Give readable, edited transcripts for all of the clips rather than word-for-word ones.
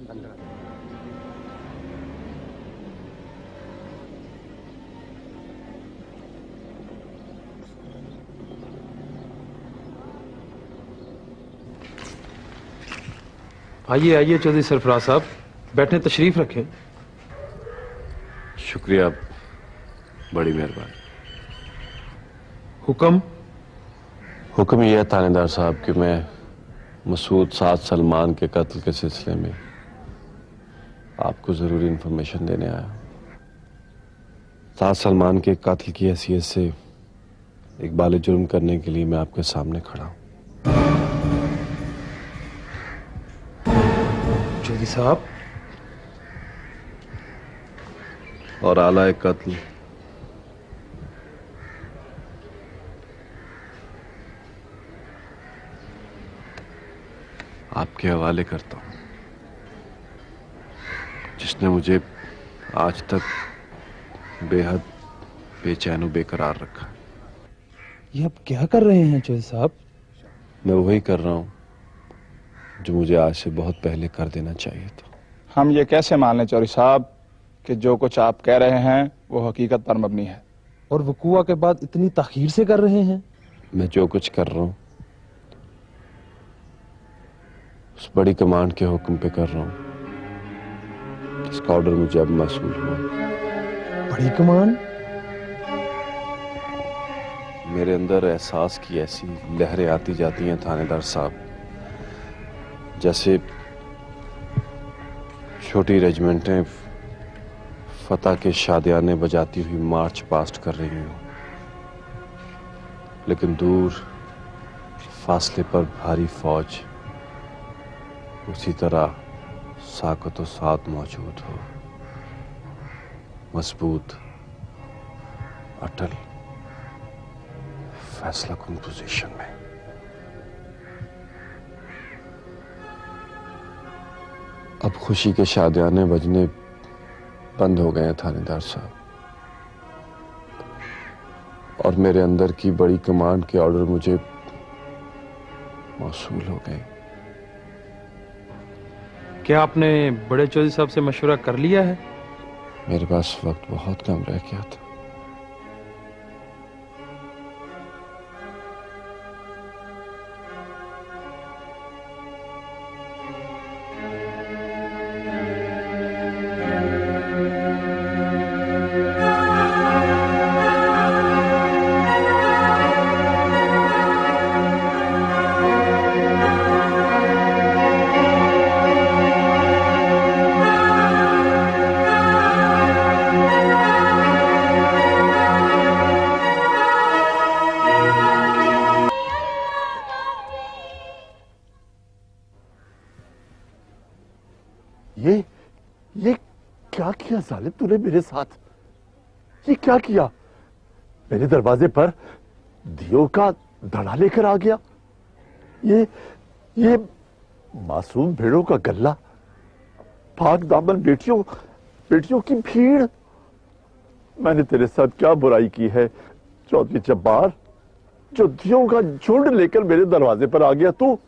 आइए आइए चौधरी सरफराज साहब, बैठे, तशरीफ रखें। शुक्रिया, बड़ी मेहरबानी। हुक्म? हुक्म यह है थानेदार साहब कि मैं मसूद साद सलमान के कत्ल के सिलसिले में आपको जरूरी इंफॉर्मेशन देने आया। साद सलमान के कत्ल की हैसियत से इकबाल जुर्म करने के लिए मैं आपके सामने खड़ा हूं। चौधरी साहब, और आला कत्ल आपके हवाले करता हूं, जिसने मुझे आज तक बेहद बेचैन और बेकरार रखा। ये आप क्या कर रहे हैं चौधरी साहब? मैं वही कर रहा हूं जो मुझे आज से बहुत पहले कर देना चाहिए था। हम ये कैसे मान लें चौधरी साहब कि जो कुछ आप कह रहे हैं वो हकीकत पर मबनी है? और वकूआ के बाद इतनी ताखीर से कर रहे हैं? मैं जो कुछ कर रहा हूं उस बड़ी कमांड के हुक्म पे कर रहा हूं जिसका ऑर्डर मुझे अब मौसूल हुआ। बड़ी कमांड? मेरे अंदर एहसास की ऐसी लहरें आती जाती हैं थानेदार साहब, जैसे छोटी रेजिमेंटें फतह के शादियाने बजाती हुई मार्च पास्ट कर रही हूं, लेकिन दूर फासले पर भारी फौज उसी तरह साकत और साथ मौजूद हो, मजबूत, अटल, फैसला कुन पोजीशन में। अब खुशी के शादियाने बजने बंद हो गए हैं थानेदार साहब, और मेरे अंदर की बड़ी कमांड के ऑर्डर मुझे मौसूल हो गए। क्या आपने बड़े चौधरी साहब से मशवरा कर लिया है? मेरे पास वक्त बहुत कम रह गया था। ये क्या किया जालिम तूने मेरे साथ? ये क्या किया? मेरे दरवाजे पर दियो का धड़ा लेकर आ गया। ये मासूम भेड़ों का गल्ला, पाक दामन बेटियों की भीड़। मैंने तेरे साथ क्या बुराई की है चौधरी जब्बार, जो दियो का झुंड लेकर मेरे दरवाजे पर आ गया तू?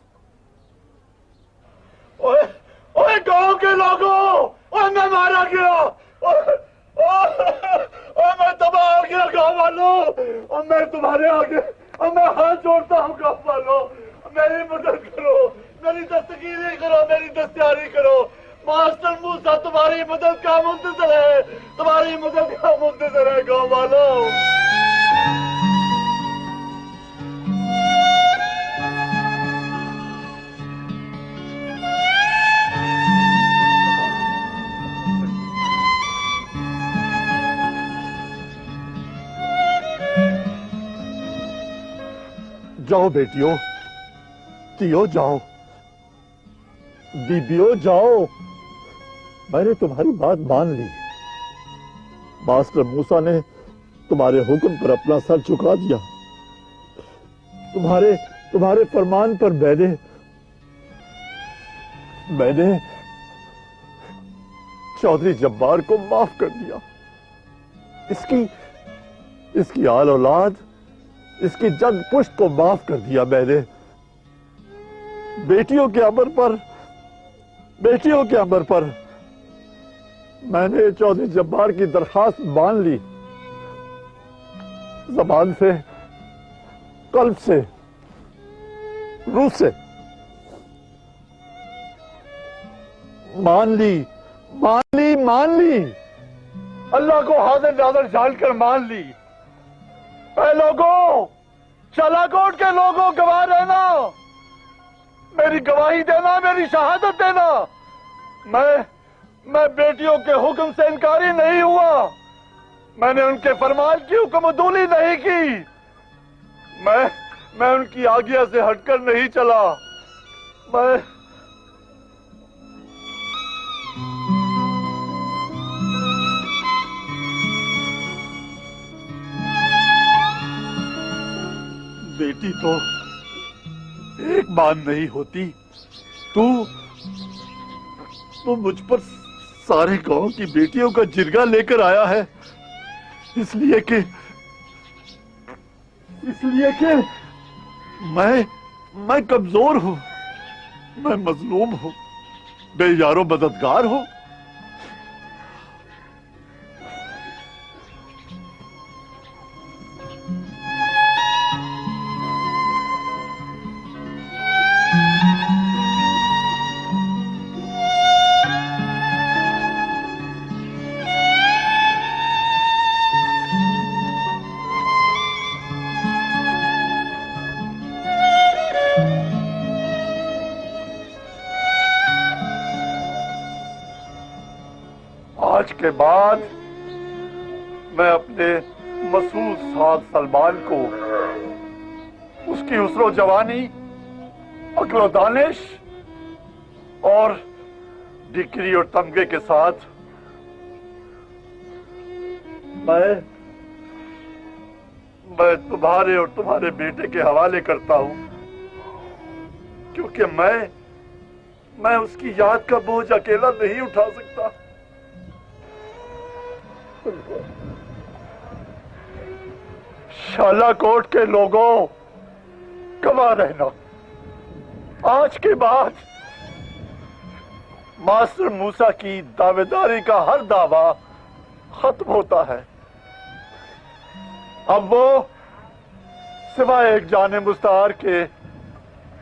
ओए ओए गांव के लोगों, ओए मैं मारा गया, ओए मैं तबाह हो गया गांव वालों, और मैं तुम्हारे आगे और मैं हाथ जोड़ता हूँ गांव वालों, मेरी मदद करो, मेरी दस्तगीरी करो, मेरी दस्तारी करो। मास्टर मूसा तुम्हारी मदद का मुंतजर है, तुम्हारी मदद का मुंतजर है गांव वालों। जाओ बेटियों, तियो जाओ, बीबियों जाओ, मैंने तुम्हारी बात मान ली। मास्टर मूसा ने तुम्हारे हुक्म पर अपना सर झुका दिया। तुम्हारे फरमान पर मैंने चौधरी जब्बार को माफ कर दिया। इसकी आल औलाद, इसकी जद पुश्त को माफ कर दिया मैंने। बेटियों के अमर पर बेटियों के अमर पर मैंने चौधरी जब्बार की दरखास्त मान ली, जबान से, कल्ब से, रूह से मान ली, मान ली, मान ली। अल्लाह को हाजिर नाज़िर जानकर मान ली। ऐ लोगों, शालाकोट के लोगों, गवाह रहना, मेरी गवाही देना, मेरी शहादत देना। मैं बेटियों के हुक्म से इनकारी नहीं हुआ, मैंने उनके फरमान की हुक्मदूली नहीं की, मैं उनकी आज्ञा से हटकर नहीं चला। मैं बेटी तो एक बात नहीं होती। तू मुझ पर सारे गांव की बेटियों का जिरगा लेकर आया है, इसलिए कि मैं कमजोर हूं, मैं मजलूम हूं, बेयारो मददगार हूं। आज के बाद मैं अपने मसूद साद सलमान को उसकी हुस्नो जवानी, अक्ल दानिश और डिग्री और तमगे के साथ मैं तुम्हारे और तुम्हारे बेटे के हवाले करता हूं, क्योंकि मैं उसकी याद का बोझ अकेला नहीं उठा सकता। शालाकोट के लोगों, गवाह रहना, आज के बाद मास्टर मूसा की दावेदारी का हर दावा खत्म होता है। अब वो सिवाय एक जाने मुस्तार के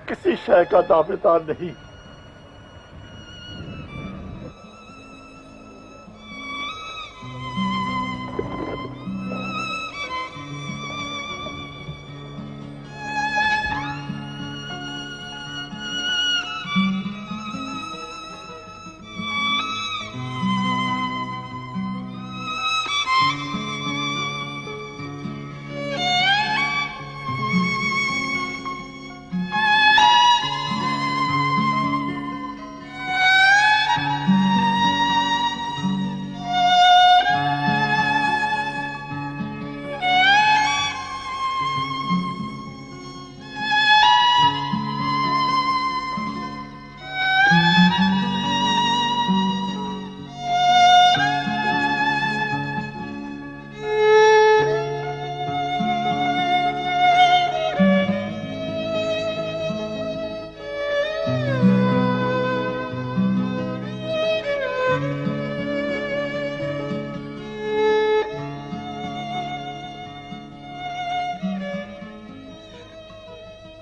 किसी शय का दावेदार नहीं।